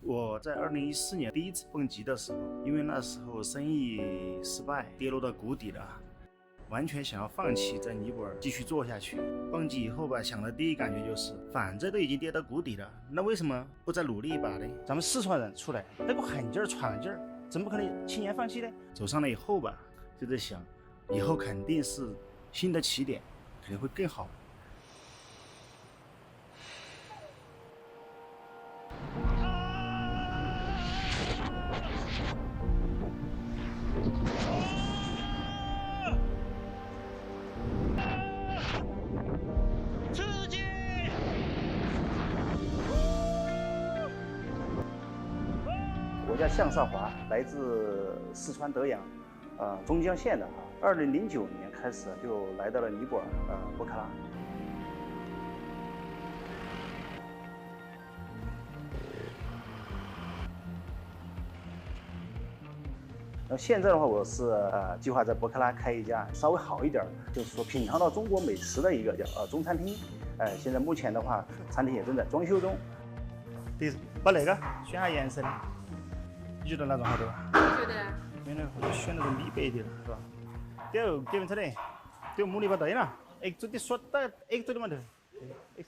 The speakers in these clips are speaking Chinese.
我在2014年第一次蹦极的时候，因为那时候生意失败，跌落到谷底了，完全想要放弃在尼泊尔继续做下去。蹦极以后吧，想的第一感觉就是，反正都已经跌到谷底了，那为什么不再努力一把呢？咱们四川人出来那个狠劲儿、闯劲儿，怎么可能轻言放弃呢？走上了以后吧，就在想，以后肯定是新的起点，肯定会更好。我叫向少华，来自四川德阳，中江县的。2009年开始就来到了尼泊尔，博喀拉。现在的话，我是计划在博喀拉开一家稍微好一点，就是说品尝到中国美食的一个叫中餐厅。现在目前的话，餐厅也正在装修中。把那个选下颜色的。你觉得哪种好点？我觉得原来或者选那种米白的，是吧？丢给们出来，丢木里把对了，做的说的，做的嘛的，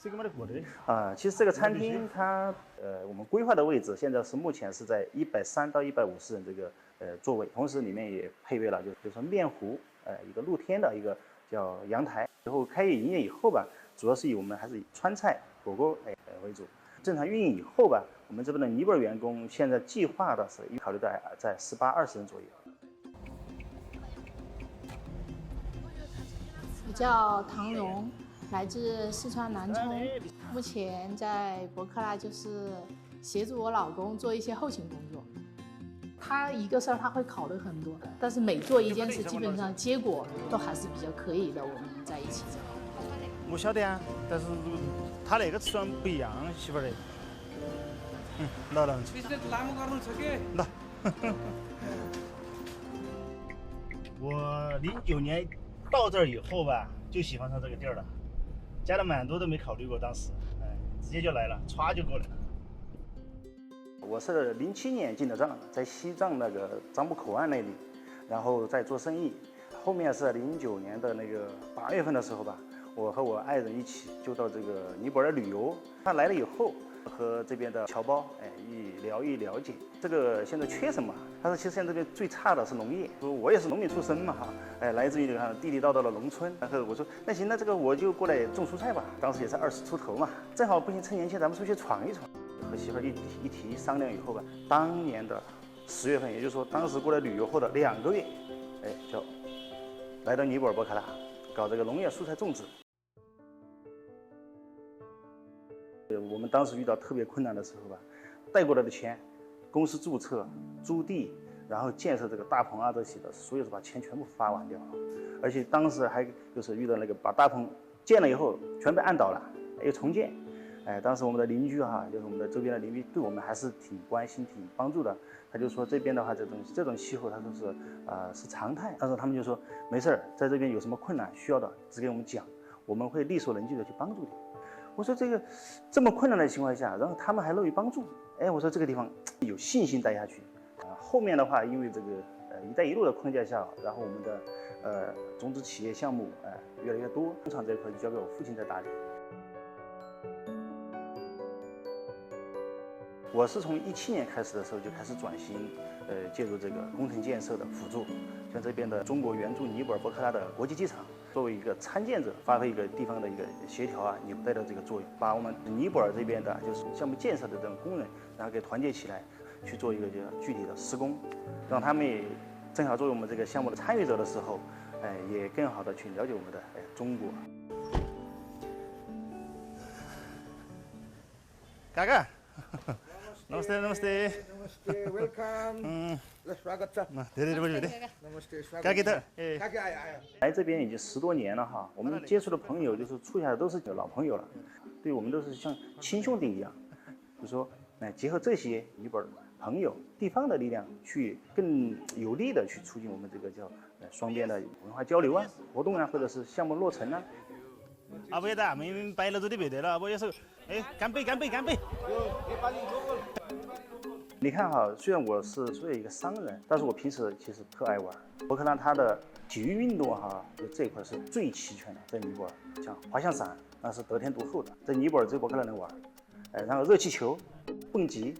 这个嘛的过的。其实这个餐厅它我们规划的位置现在是目前是在130到150人这个座位，同时里面也配备了就是说面湖，一个露天的一个叫阳台。然后开业营业以后吧，主要是以我们还是以川菜火锅为主。正常运营以后吧，我们这边的尼泊尔员工现在计划的是考虑在18、20人左右。我叫唐蓉，来自四川南充，目前在博喀拉就是协助我老公做一些后勤工作。他一个事儿他会考虑很多，但是每做一件事，基本上结果都还是比较可以的。我们在一起这样。我晓得啊，但是他那个吃法不一样，媳妇儿的。来。来。我09年到这儿以后吧，就喜欢上这个地儿了，加了蛮多都没考虑过，当时，直接就来了，歘就过来了。我是07年进的藏，在西藏那个樟木口岸那里，然后在做生意。后面是09年的那个8月份的时候吧，我和我爱人一起就到这个尼泊尔旅游。他来了以后，和这边的侨胞一了解，这个现在缺什么？他说其实现在这边最差的是农业。说我也是农民出身嘛哈，来自于地地道道的农村。然后我说那行，那这个我就过来种蔬菜吧。当时也是20出头嘛，正好不行，趁年轻咱们出去闯一闯。和媳妇儿一提商量以后吧，当年的10月份，也就是说当时过来旅游后的2个月，就来到尼泊尔博喀拉搞这个农业蔬菜种植。我们当时遇到特别困难的时候吧，带过来的钱，公司注册、租地，然后建设这个大棚啊这些的，所有是把钱全部发完掉了。而且当时还就是遇到那个把大棚建了以后全被按倒了，又重建。当时我们的邻居就是我们的周边的邻居，对我们还是挺关心、挺帮助的。他就说这边的话，这种气候，他说是常态。但是他们就说没事儿，在这边有什么困难需要的，只给我们讲，我们会力所能及的去帮助你。我说这么困难的情况下，然后他们还乐于帮助，我说这个地方有信心待下去。后面的话，因为这个“一带一路”的框架下，然后我们的种子企业项目越来越多，工厂这一块就交给我父亲在打理。我是从17年开始的时候就开始转型，介入这个工程建设的辅助，像这边的中国援助尼泊尔博喀拉的国际机场，作为一个参建者，发挥一个地方的一个协调纽带的这个作用，把我们尼泊尔这边的就是项目建设的这种工人，然后给团结起来，去做一个具体的施工，让他们也正好作为我们这个项目的参与者的时候，也更好的去了解我们的中国。嘎嘎。Namaste. Namaste, welcome. स्वागत छ 对， Namaste, स्वागत该给他，来这边已经10多年了哈，我们接触的朋友就是处下来都是老朋友了，对我们都是像亲兄弟一样。就说，结合这些尼泊尔朋友、地方的力量，去更有力的去促进我们这个叫双边的文化交流啊、活动啊，或者是项目落成啊。阿伯也在俺们摆了这里别得了，阿伯也是，哎，干杯，干杯，干杯！你看哈，虽然我是作为一个商人，但是我平时其实特爱玩。博克拉它的体育运动哈，这一块是最齐全的，在尼泊尔，像滑翔伞那是得天独厚的，在尼泊尔只有博克拉能玩。然后热气球、蹦极，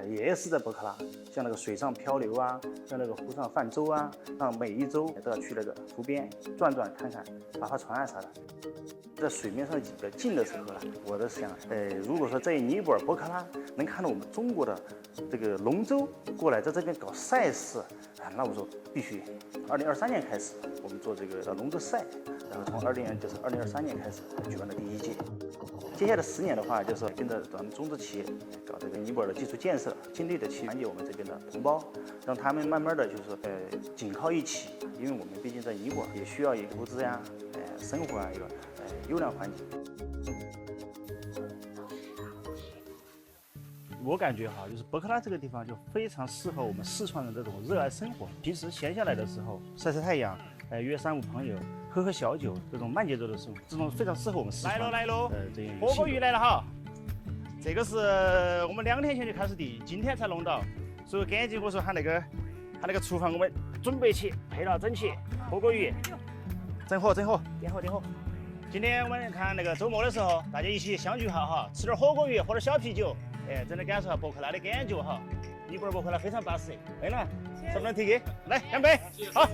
也是在博克拉，像那个水上漂流啊，像那个湖上泛舟啊，让每一周都要去那个湖边转转看看，划船啊啥的。在水面上比较近的时候呢，我在想，如果说在尼泊尔博克拉能看到我们中国的这个龙舟过来在这边搞赛事那我说必须。2023年开始，我们做这个龙舟赛，然后从2023年开始举办的第1届。接下来10年的话，就是跟着咱们中资企业搞这个尼泊尔的基础建设，尽力的去团结我们这边的同胞，让他们慢慢的就是紧靠一起，因为我们毕竟在尼泊尔也需要一个投资呀，生活啊一个优良环境。我感觉哈，就是博克拉这个地方就非常适合我们四川人这种热爱生活。平时闲下来的时候晒晒太阳，约3、5朋友喝喝小酒，这种慢节奏的生活，这种非常适合我们四川。来喽！这样火锅鱼来了哈，这个是我们2天前就开始订，今天才弄到，所以赶紧我说喊那个厨房我们准备起，配了整齐，火锅鱼，整火，点火。今天我们看那个周末的时候，大家一起相聚哈哈，吃点火锅鱼，喝点小啤酒，真的感受下博克拉的感觉哈。尼泊尔博克拉非常巴适。对了，什么能提给？来干杯！好。